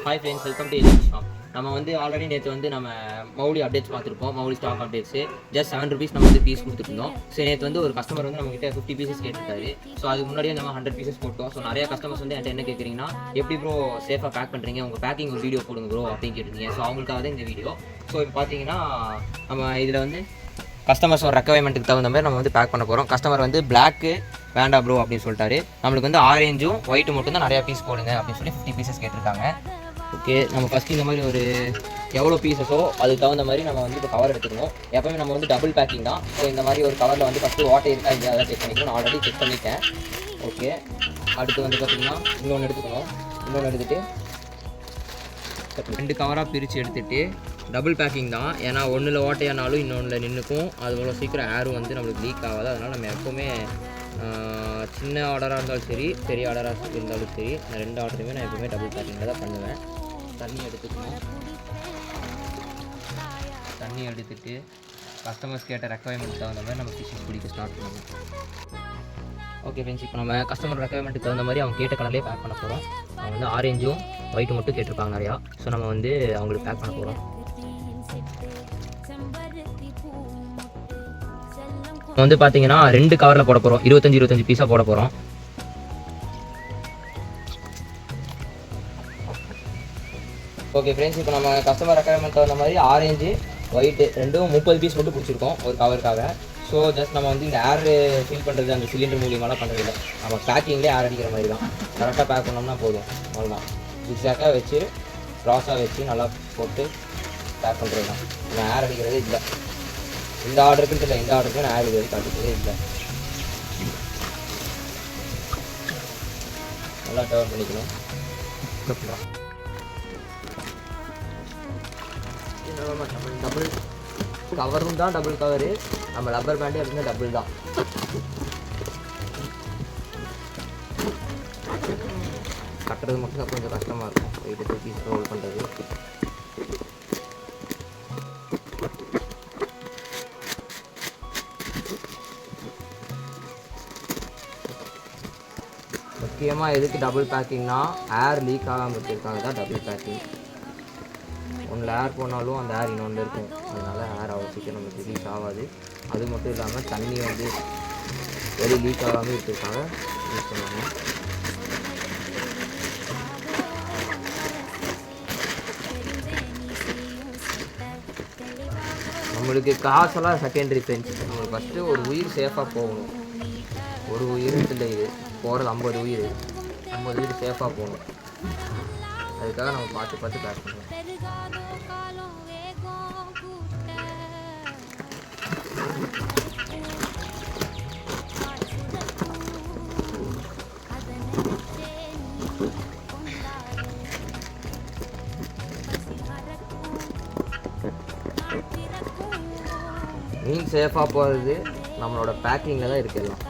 Hi friends, welcome to elite shop. நம்ம வந்து already நேற்று வந்து நம்ம மௌலி அப்டேட்ஸ் பார்த்துருப்போம். Mouli stock updates just 7 rupees நம்ம வந்து பீஸ் கொடுத்துருந்தோம். ஸோ நேற்று வந்து ஒரு கஸ்டமர் வந்து நம்மகிட்ட 50 pieces கேட்டுருக்காரு. ஸோ அதுக்கு முன்னாடியே நம்ம 100 pieces போட்டோம். ஸோ நிறைய கஸ்டமர்ஸ் வந்து என்கிட்ட என்ன கேட்குறீங்கன்னா, எப்படி ப்ரோ சேஃபாக பேக் பண்ணுறீங்க, உங்கள் பேக்கிங் ஒரு வீடியோ போடுங்க ப்ரோ அப்படின்னு கேட்டிருந்தீங்க. ஸோ அவங்களுக்காக தான் இந்த வீடியோ. ஸோ இப்போ பார்த்தீங்கன்னா நம்ம இதில் வந்து கஸ்டமர்ஸ் ஒரு ரெக்குவயர்மெண்ட்டுக்கு தகுந்த மாதிரி நம்ம வந்து பேக் பண்ண போகிறோம். கஸ்டமர் வந்து பிளாக்கு வேண்டாம் ப்ரோ அப்படின்னு சொல்லிட்டாரு. நம்மளுக்கு வந்து ஆரேஞ்சும் ஒயிட்டு மட்டும் தான் நிறையா பீஸ் போடுங்க அப்படின்னு சொல்லி 50 pieces கேட்டிருக்காங்க. ஓகே, நம்ம ஃபஸ்ட்டு இந்த மாதிரி ஒரு எவ்வளோ பீஸஸோ அதுக்கு தகுந்த மாதிரி நம்ம வந்து இப்போ கவர் எடுத்துக்கணும். எப்போவுமே நம்ம வந்து டபுள் பேக்கிங் தான். ஸோ இந்த மாதிரி ஒரு கவரில் வந்து ஃபஸ்ட்டு வாட்டர் இருக்கா இல்லையா அதை செக் பண்ணிக்கணும். நான் ஆல்ரெடி செக் பண்ணிட்டேன். ஓகே, அடுத்து வந்து பார்த்திங்கன்னா இன்னொன்று எடுத்துக்கணும். இன்னொன்று எடுத்துகிட்டு 2 கவராக பிரித்து எடுத்துகிட்டு டபுள் பேக்கிங் தான். ஏன்னா ஒன்றில் ஓட்டையானாலும் இன்னொன்றில் நின்றுக்கும். அது போல் சீக்கிரம் ஏரும் வந்து நம்மளுக்கு லீக் ஆகாது. அதனால் நம்ம எப்போவுமே சின்ன ஆர்டராக இருந்தாலும் சரி, பெரிய ஆர்டராக இருந்தாலும் சரி, நான் 2 ஆர்டருமே நான் எப்போவுமே டபுள் பேக்கிங்கில் தான் பண்ணுவேன். தண்ணி எடுத்துக்கணும். தண்ணி எடுத்துகிட்டு கஸ்டமர்ஸ் கேட்ட ரெக்குவயர்மெண்ட் தகுந்த மாதிரி நம்ம ஃபிஷ்ஷஸ் பிடிக்க ஸ்டார்ட் பண்ணணும். ஓகே ஃப்ரெண்ட்ஸ், இப்போ நம்ம கஸ்டமர் ரெக்குவயர்மெண்ட்டுக்கு தகுந்த மாதிரி அவங்க கேட்ட கலர்லேயே பேக் பண்ண போகிறோம். அவங்க வந்து ஆரேஞ்சும் ஒயிட்டும் மட்டும் கேட்டிருப்பாங்க நிறையா. ஸோ நம்ம வந்து அவங்களுக்கு பேக் பண்ண போகிறோம். வந்து பார்த்தீங்கன்னா 2 கவரில் போட போகிறோம். 25 பீஸாக போட போகிறோம். ஓகே ஃப்ரெண்ட்ஸ், இப்போ நம்ம கஸ்டமர் ரெக்குவயர்மெண்ட் தகுந்த மாதிரி ஆரேஞ்சு ஒயிட்டு ரெண்டும் 30 பீஸ் மட்டும் பிடிச்சிருக்கோம் ஒரு கவருக்காக. ஸோ ஜஸ்ட் நம்ம வந்து இந்த ஏர் ஃபில் பண்ணுறது அந்த சிலிண்டர் மூலியமாலாம் பண்ணுறது இல்லை. நம்ம பேக்கிங்லேயே ஏர் அடிக்கிற மாதிரி தான். கரெக்டாக பேக் பண்ணோம்னா போதும். அவ்வளோதான். ஜிக்ஸாக்காக வச்சு க்ராஸாக வச்சு நல்லா போட்டு பேக் பண்ணுறது தான். நம்ம ஏர் அடிக்கிறதே இல்லை. இந்த ஆர்டருக்குன்னு இல்லை, இந்த ஆர்டருக்கு நான் ஏர் இது காட்டுறதே இல்லை. நல்லா டர்ன் பண்ணிக்கணும். டபுள் கவரும் தான் டபுள் கவரு. நம்ம ரப்பர் பேண்டே அப்படின்னா டபுள் தான். கட்டுறது மட்டும் தான் கொஞ்சம் கஷ்டமாக இருக்கும். போயிட்டு பீஸ் ரோல் பண்ணுறது. முக்கியமாக எதுக்கு டபுள் பேக்கிங்னா, ஏர் லீக் ஆகாமல் இருக்கிறதுக்காக தான் டபுள் பேக்கிங். ஒன்றில் ஏர் போனாலும் அந்த ஏர் இன்னொன்று இருக்கும். அதனால் ஏர் அவ்வளோ சீக்கிரம் நமக்கு லீக் ஆகாது. அது மட்டும் இல்லாமல் தண்ணி வந்து வெளியே லீக் ஆகாமல் இருக்கிறதுக்காக யூஸ் பண்ணுவாங்க. நம்மளுக்கு காசெல்லாம் செகண்டரி ஃப்ரெண்ட்ஸ். நம்மளுக்கு ஃபஸ்ட்டு ஒரு உயிர் சேஃபாக போகணும். ஒரு உயிர் இல்லை, இது போகிறது 50 உயிர். 50 உயிர் சேஃபாக போகணும். அதுக்காக நம்ம பார்த்து பார்த்து பேக் பண்ணுவோம். மீன் சேஃபாக போகிறது நம்மளோட பேக்கிங்கில் தான் இருக்குது எல்லாம்.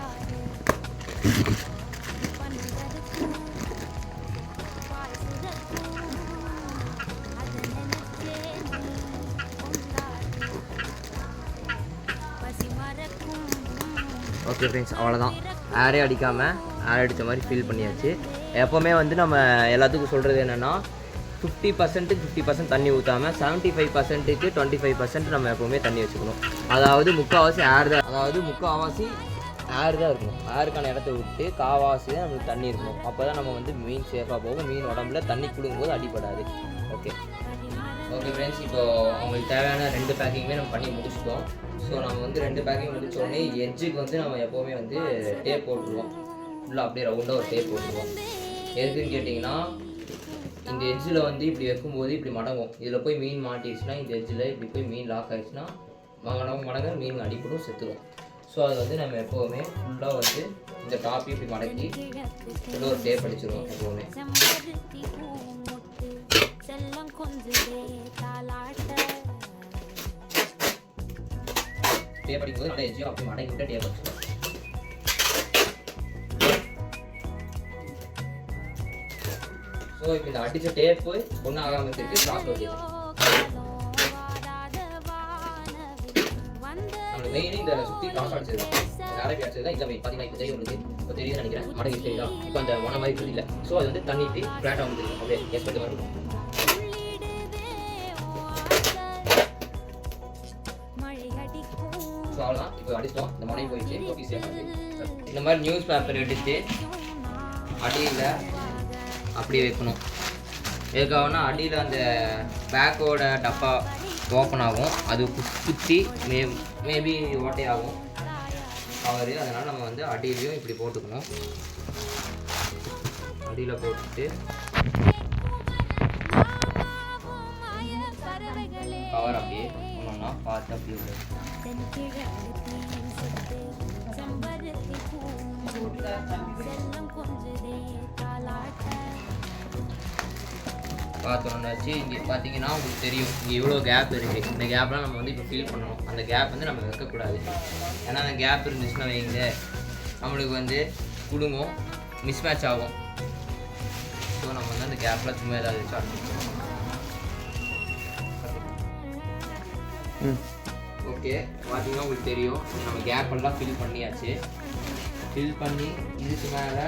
ஓகே ஃப்ரெண்ட்ஸ், அவ்வளோதான். ஏரே அடிக்காமல் ஏர் அடித்த மாதிரி ஃபீல் பண்ணியாச்சு. எப்போவுமே வந்து நம்ம எல்லாத்துக்கும் சொல்கிறது என்னென்னா, 50% தண்ணி ஊற்றாமல் 75%க்கு 25% நம்ம எப்போவுமே தண்ணி வச்சுக்கணும். அதாவது முக்கால்வாசி ஏர் தான். முக்கால்வாசி ஏர் தான் இருக்கணும். ஏருக்கான இடத்த விட்டு காவாசி தான் நம்மளுக்கு தண்ணி இருக்கணும். அப்போ தான் நம்ம வந்து மீன் சேஃபாக போகும். மீன் உடம்புல தண்ணி குடுங்கும்போது அடிப்படாது. ஓகே ஃப்ரெண்ட்ஸ், இப்போது அவங்களுக்கு தேவையான 2 பேக்கிங்குமே நம்ம பண்ணி முடிச்சிட்டோம். ஸோ நம்ம வந்து 2 பேக்கிங் முடிச்சோடனே எட்ஜுக்கு வந்து நம்ம எப்போவுமே வந்து டேப் போட்டுருவோம். ஃபுல்லாக அப்படியே ரவுண்டாக ஒரு டேப் போட்டுருவோம். எதுக்குன்னு கேட்டிங்கன்னா, இந்த எட்ஜில் வந்து இப்படி வைக்கும்போது இப்படி மடங்கும். இதில் போய் மீன் மாட்டிடுச்சுன்னா, இந்த எட்ஜில் இப்படி போய் மீன் லாக் ஆகிடுச்சுன்னா மடங்க மீன் அடிப்படும், செத்துடும். ஸோ அது வந்து நம்ம எப்போவுமே ஃபுல்லாக வந்து இந்த டாப்பி இப்படி மடக்கி ஃபுல்லாக ஒரு டேப் அடிச்சிடுவோம். எப்போவுமே டேப் அடிக்கும்போது இந்த எட்ஜையும் அப்படி மடக்கி விட்டு டேப் அடிச்சிடுவோம். ஸோ இப்போ இந்த அடித்த டேப்பு ஒன்றும் ஆகாமல் இருக்குது. கிராஸ் ஓகே நம்மளுக்கு மெயினே இந்த சுற்றி கிராஸ் அடிச்சதுதான். நிறைய அடிச்சதுதான். இல்லை பார்த்தீங்கன்னா இப்போ தெரியும், உங்களுக்கு இப்போ தெரியுதுன்னு நினைக்கிறேன். மடங்கு தெரியுதா? இப்போ அந்த ஒன்றை மாதிரி இல்லை. ஸோ அது வந்து தண்ணி ஃப்ளாட்டாக வந்து அப்படியே எஸ்பெக்ட் மாதிரி இருக்கும். இப்போ அடிச்சோம், இந்த முனையும் போயிடுச்சு, ஓகே சேஃப் ஆகுது. இந்த மாதிரி நியூஸ் பேப்பர் எடுத்து அடியில் அப்படியே வைக்கணும். எதுக்காகனா அடியில் அந்த பேக்கோட டப்பா ஓப்பன் ஆகும், அது குத்தி மேபி ஓட்டை ஆகும் கவரு. அதனால் நம்ம வந்து அடியிலையும் இப்படி போட்டுக்கணும். அடியில் போட்டுட்டு கவர் அப்படியே ஒன்றா பார்த்து அப்படியே பார்த்தோன்னாச்சு. இங்கே பார்த்தீங்கன்னா உங்களுக்கு தெரியும், இங்கே இவ்வளோ கேப் இருக்குது. இந்த கேப்லாம் நம்ம வந்து இப்போ ஃபில் பண்ணணும். அந்த கேப் வந்து நம்ம வைக்கக்கூடாது. ஏன்னா அந்த கேப் இருந்துச்சுன்னா வைங்க நம்மளுக்கு வந்து குடுங்கும், மிஸ்மேட்ச் ஆகும். ஸோ நம்ம வந்து அந்த கேப்பில் சும்மா ஏதாவது வச்சு ஆரம்பிச்சோம். ஓகே, பார்த்தீங்கன்னா உங்களுக்கு தெரியும், நம்ம கேப் எல்லாம் ஃபில் பண்ணியாச்சு. ஃபில் பண்ணி இதுக்கு மேலே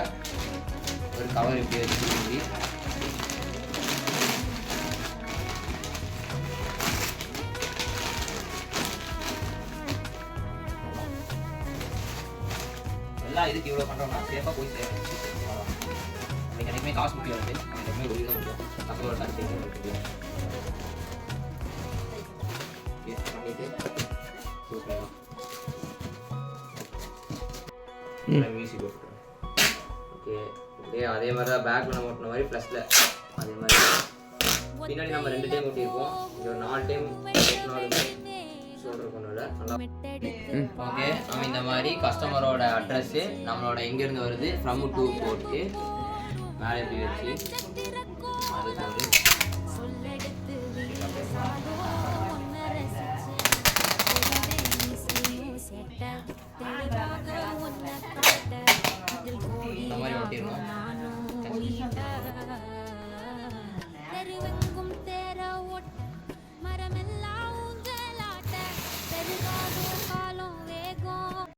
ஒரு கவர் இப்படி வச்சுருக்கி எல்லாம் இதுக்கு இவ்வளோ பண்ணுறோம்னா சேஃபாக போய் சேரும். எனக்கு எனக்குமே காசு முக்கியம் இருக்குது, எனக்குமே வெளியில் தான் முடியும். கஸ்டமர் சாட்டிஸ்ஃபேக்ஷன் இருக்குது. பண்ணிவிட்டு மியூசிக் போட்டுக்கிறேன். ஓகே, அப்படியே அதே மாதிரி தான் பேக்கில் நம்ம ஓட்டின மாதிரி ப்ளஸில் அதே மாதிரி பின்னாடி நம்ம 2 டைம் ஓட்டியிருப்போம். இது ஒரு 4 டைம் சொல்கிறோம் நல்லா. ஓகே, நம்ம இந்த மாதிரி கஸ்டமரோட அட்ரஸ்ஸு நம்மளோட எங்கேருந்து வருது ஃப்ரம் டு போட்டு மேலே எப்படி வச்சு அதுக்கு வந்து